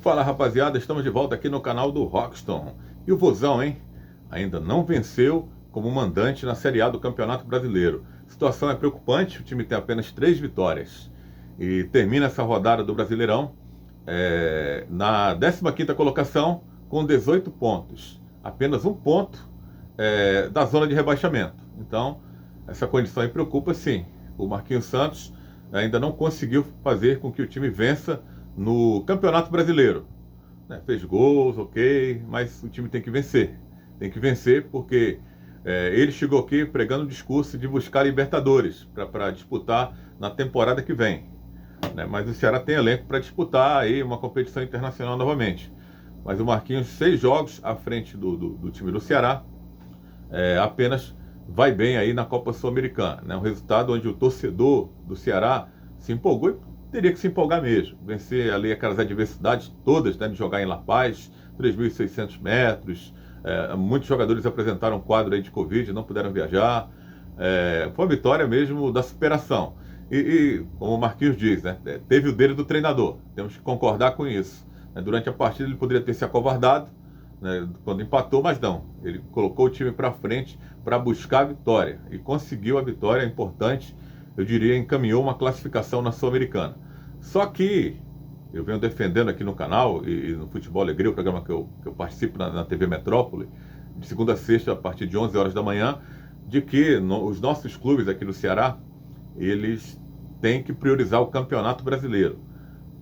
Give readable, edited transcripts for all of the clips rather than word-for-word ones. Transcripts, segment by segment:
Fala rapaziada, estamos de volta aqui no canal do Roxton. E o Vozão, hein? Ainda não venceu como mandante na Série A do Campeonato Brasileiro. A situação é preocupante, o time tem apenas 3 vitórias. E termina essa rodada do Brasileirão na 15ª colocação com 18 pontos. Apenas um ponto da zona de rebaixamento. Então, essa condição aí preocupa sim. O Marquinhos Santos ainda não conseguiu fazer com que o time vença no Campeonato Brasileiro. Fez gols, ok, mas o time tem que vencer. Tem que vencer porque ele chegou aqui pregando o discurso de buscar Libertadores para disputar na temporada que vem. Mas o Ceará tem elenco para disputar aí uma competição internacional novamente. Mas o Marquinhos, 6 jogos à frente do time do Ceará, apenas vai bem aí na Copa Sul-Americana. Um resultado onde o torcedor do Ceará se empolgou e teria que se empolgar mesmo. Vencer ali aquelas adversidades todas, de jogar em La Paz, 3.600 metros. Muitos jogadores apresentaram quadro aí de Covid, não puderam viajar. Foi uma vitória mesmo da superação. E como o Marquinhos diz, teve o dedo do treinador. Temos que concordar com isso. Durante a partida ele poderia ter se acovardado, quando empatou, mas não. Ele colocou o time para frente para buscar a vitória. E conseguiu a vitória importante. Eu diria, encaminhou uma classificação na Sul-Americana. Só que eu venho defendendo aqui no canal e no Futebol Alegria, o programa que eu participo na TV Metrópole, de segunda a sexta, a partir de 11 horas da manhã, de que os nossos clubes aqui no Ceará, eles têm que priorizar o Campeonato Brasileiro.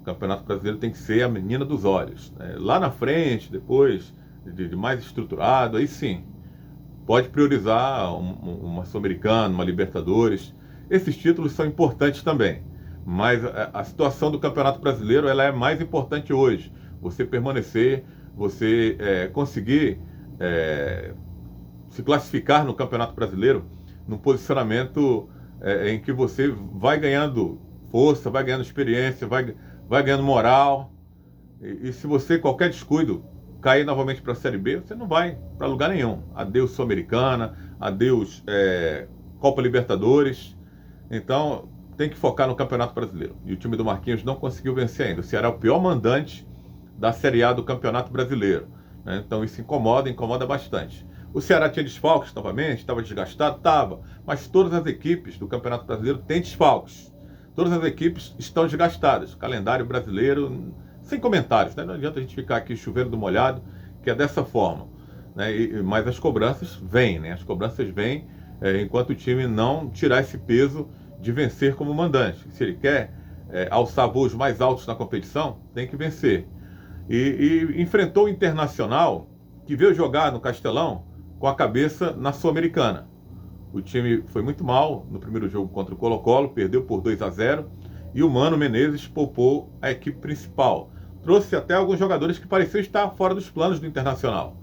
O Campeonato Brasileiro tem que ser a menina dos olhos. Lá na frente, depois, de mais estruturado, aí sim, pode priorizar uma Sul-Americana, uma Libertadores. Esses títulos são importantes também, mas a situação do Campeonato Brasileiro ela é mais importante hoje. Você permanecer, você conseguir se classificar no Campeonato Brasileiro num posicionamento em que você vai ganhando força, vai ganhando experiência, vai ganhando moral. E se você, qualquer descuido, cair novamente para a Série B, você não vai para lugar nenhum. Adeus Sul-Americana, adeus Copa Libertadores. Então, tem que focar no Campeonato Brasileiro. E o time do Marquinhos não conseguiu vencer ainda. O Ceará é o pior mandante da Série A do Campeonato Brasileiro. Então, isso incomoda bastante. O Ceará tinha desfalques novamente, estava desgastado? Estava. Mas todas as equipes do Campeonato Brasileiro têm desfalques. Todas as equipes estão desgastadas. O calendário brasileiro, sem comentários. Não adianta a gente ficar aqui chovendo do molhado, que é dessa forma. Mas as cobranças vêm. As cobranças vêm enquanto o time não tirar esse peso de vencer como mandante. Se ele quer alçar voos mais altos na competição, tem que vencer. E enfrentou o Internacional, que veio jogar no Castelão com a cabeça na Sul-Americana. O time foi muito mal no primeiro jogo contra o Colo-Colo, perdeu por 2-0, e o Mano Menezes poupou a equipe principal. Trouxe até alguns jogadores que pareciam estar fora dos planos do Internacional.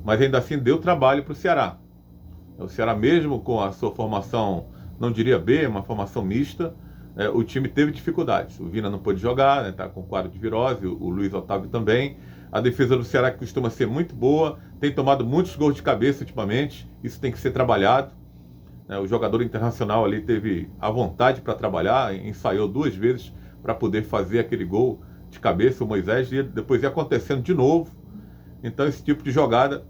Mas ainda assim deu trabalho para o Ceará. O Ceará, mesmo com a sua formação, não diria B, uma formação mista, o time teve dificuldades. O Vina não pôde jogar, está com quadro de virose, o Luiz Otávio também. A defesa do Ceará, que costuma ser muito boa, tem tomado muitos gols de cabeça ultimamente, isso tem que ser trabalhado. O jogador internacional ali teve a vontade para trabalhar, ensaiou 2 vezes para poder fazer aquele gol de cabeça, o Moisés, e depois ia acontecendo de novo. Então esse tipo de jogada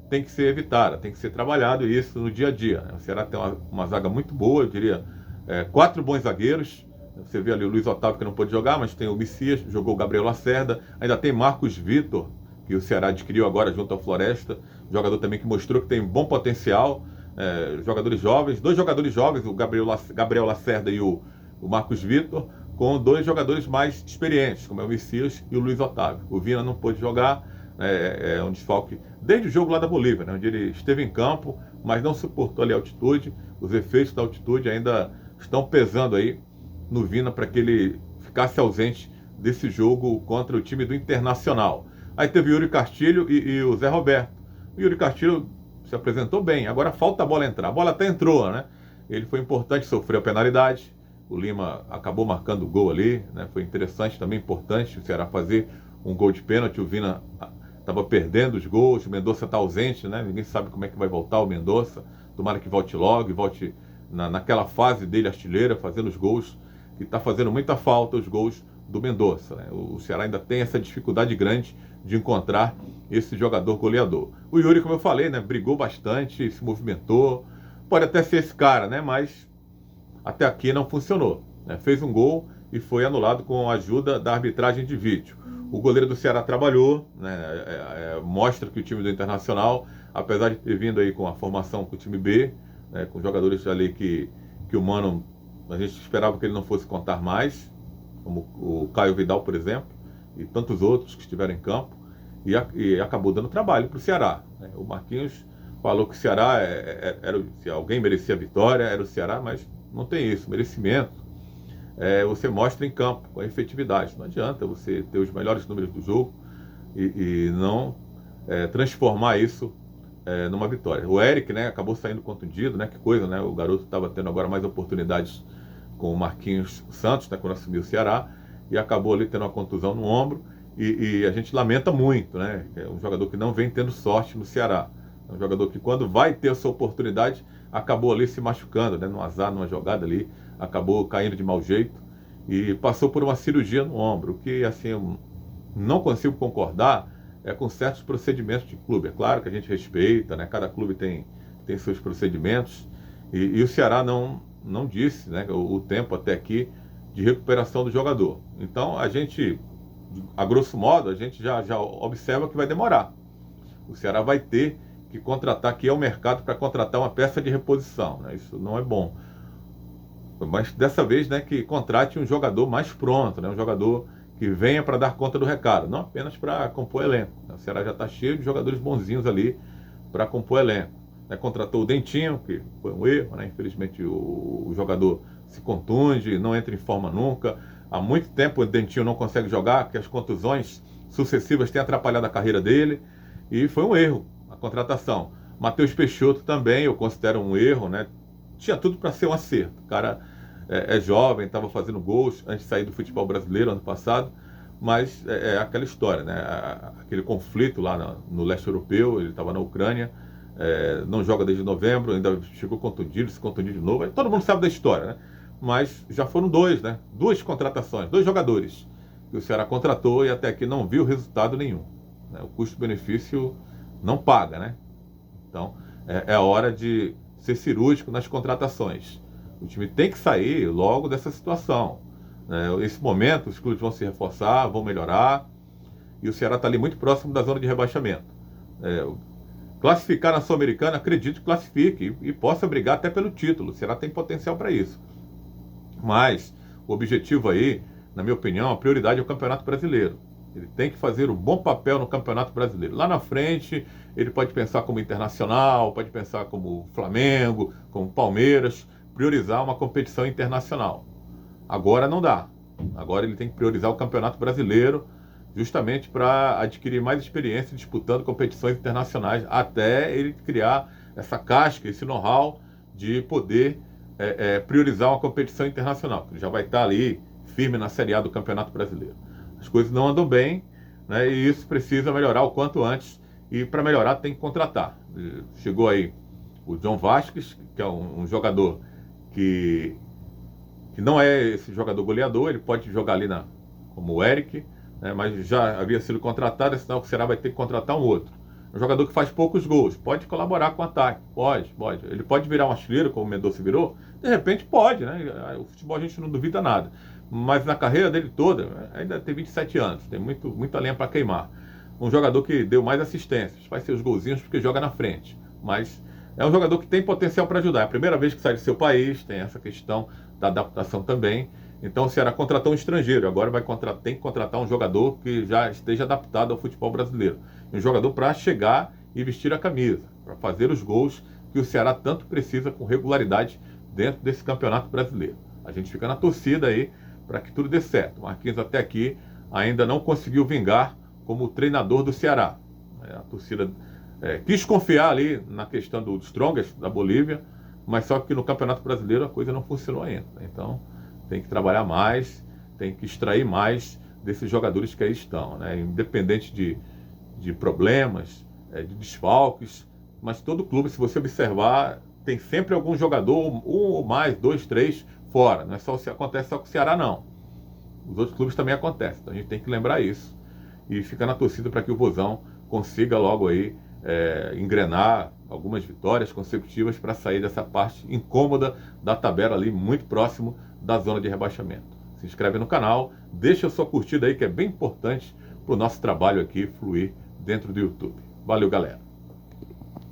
tem que ser evitada, tem que ser trabalhado isso no dia a dia. O Ceará tem uma zaga muito boa, eu diria 4 bons zagueiros. Você vê ali o Luiz Otávio, que não pôde jogar, mas tem o Messias, jogou o Gabriel Lacerda, ainda tem Marcos Vitor, que o Ceará adquiriu agora junto ao Floresta, jogador também que mostrou que tem bom potencial. Jogadores jovens, 2 jogadores jovens, o Gabriel Lacerda e o Marcos Vitor, com 2 jogadores mais experientes, como é o Messias e o Luiz Otávio. O Vina não pôde jogar, é um desfalque desde o jogo lá da Bolívia, onde ele esteve em campo, mas não suportou ali a altitude. Os efeitos da altitude ainda estão pesando aí no Vina para que ele ficasse ausente desse jogo contra o time do Internacional. Aí teve o Yuri Castilho e o Zé Roberto. O Yuri Castilho se apresentou bem, agora falta a bola entrar. A bola até entrou, Ele foi importante, sofreu a penalidade. O Lima acabou marcando o gol ali, Foi interessante, também importante o Ceará fazer um gol de pênalti. O Vina estava perdendo os gols, o Mendonça está ausente, Ninguém sabe como é que vai voltar o Mendonça. Tomara que volte logo e volte naquela fase dele artilheira, fazendo os gols, que está fazendo muita falta, os gols do Mendonça, né? O Ceará ainda tem essa dificuldade grande de encontrar esse jogador goleador. O Yuri, como eu falei, né, brigou bastante, se movimentou, pode até ser esse cara, né, mas até aqui não funcionou, né? Fez um gol e foi anulado com a ajuda da arbitragem de vídeo. O goleiro do Ceará trabalhou, né, mostra que o time do Internacional, apesar de ter vindo aí com a formação com o time B, né, com jogadores ali que o Mano, a gente esperava que ele não fosse contar mais, como o Caio Vidal, por exemplo, e tantos outros que estiveram em campo, e acabou dando trabalho para o Ceará, né? O Marquinhos falou que o Ceará, se alguém merecia a vitória, era o Ceará, mas não tem isso. Merecimento você mostra em campo, com a efetividade. Não adianta você ter os melhores números do jogo e não transformar isso numa vitória. O Eric, né, acabou saindo contundido, né? Que coisa, né? O garoto estava tendo agora mais oportunidades com o Marquinhos Santos, né, quando assumiu o Ceará, e acabou ali tendo uma contusão no ombro, e a gente lamenta muito, né? É um jogador que não vem tendo sorte no Ceará. É um jogador que, quando vai ter a sua oportunidade, acabou ali se machucando, né? Num azar, numa jogada ali, acabou caindo de mau jeito e passou por uma cirurgia no ombro, o que, assim, eu não consigo concordar com certos procedimentos de clube. É claro que a gente respeita, né? Cada clube tem seus procedimentos, e o Ceará não disse, né, o tempo até aqui de recuperação do jogador. Então, a gente, a grosso modo, a gente já observa que vai demorar. O Ceará vai ter que contratar, que é o mercado para contratar uma peça de reposição, né? Isso não é bom. Mas dessa vez, né, que contrate um jogador mais pronto, né? Um jogador que venha para dar conta do recado, não apenas para compor elenco. O Ceará já está cheio de jogadores bonzinhos ali para compor elenco. Contratou o Dentinho, que foi um erro, né? Infelizmente o jogador se contunde, não entra em forma nunca. Há muito tempo o Dentinho não consegue jogar, porque as contusões sucessivas têm atrapalhado a carreira dele, e foi um erro a contratação. Matheus Peixoto também eu considero um erro, né? Tinha tudo para ser um acerto. O cara é jovem, estava fazendo gols antes de sair do futebol brasileiro ano passado, mas aquela história, né? Aquele conflito lá no leste europeu, ele estava na Ucrânia, não joga desde novembro, ainda chegou contundido, se contundiu de novo. Todo mundo sabe da história, né? Mas já foram né? Duas contratações, dois jogadores que o Ceará contratou e até aqui não viu resultado nenhum, né? O custo-benefício não paga, né? Então é hora de ser cirúrgico nas contratações. O time tem que sair logo dessa situação, né? Nesse momento os clubes vão se reforçar, vão melhorar, e o Ceará está ali muito próximo da zona de rebaixamento. Classificar na Sul-Americana, acredito que classifique e possa brigar até pelo título. O Ceará tem potencial para isso. Mas o objetivo aí, na minha opinião, a prioridade é o Campeonato Brasileiro. Ele tem que fazer um bom papel no Campeonato Brasileiro. Lá na frente, ele pode pensar como Internacional, pode pensar como Flamengo, como Palmeiras, priorizar uma competição internacional. Agora não dá. Agora ele tem que priorizar o Campeonato Brasileiro, justamente para adquirir mais experiência disputando competições internacionais, até ele criar essa casca, esse know-how de poder priorizar uma competição internacional. Ele já vai estar ali firme na Série A do Campeonato Brasileiro. As coisas não andam bem, né, e isso precisa melhorar o quanto antes, e para melhorar tem que contratar. Chegou aí o John Vasquez, que é um jogador que não é esse jogador goleador, ele pode jogar ali como o Eric, né, mas já havia sido contratado, senão o Ceará vai ter que contratar um outro. Um jogador que faz poucos gols, pode colaborar com o ataque, pode. Ele pode virar um artilheiro, como o Mendonça virou? De repente pode, né? O futebol a gente não duvida nada. Mas na carreira dele toda, ainda tem 27 anos, tem muita lenha para queimar. Um jogador que deu mais assistências, faz seus golzinhos porque joga na frente, mas é um jogador que tem potencial para ajudar. É a primeira vez que sai do seu país, tem essa questão da adaptação também. Então o Ceará contratou um estrangeiro, agora tem que contratar um jogador que já esteja adaptado ao futebol brasileiro. Um jogador para chegar e vestir a camisa, para fazer os gols que o Ceará tanto precisa com regularidade dentro desse campeonato brasileiro. A gente fica na torcida aí para que tudo dê certo. O Marquinhos até aqui ainda não conseguiu vingar como treinador do Ceará. A torcida quis confiar ali na questão do Strongest da Bolívia, mas só que no Campeonato Brasileiro a coisa não funcionou ainda. Então tem que trabalhar mais, tem que extrair mais desses jogadores que aí estão, né? Independente de problemas, de desfalques, mas todo clube, se você observar, tem sempre algum jogador, um ou mais, dois, três, fora. Não é só acontece só com o Ceará, não. os outros clubes também acontece. Então a gente tem que lembrar isso e ficar na torcida para que o Vozão consiga logo aí engrenar algumas vitórias consecutivas para sair dessa parte incômoda da tabela ali, muito próximo da zona de rebaixamento. Se inscreve no canal, deixa a sua curtida aí, que é bem importante para o nosso trabalho aqui fluir dentro do YouTube. Valeu, galera!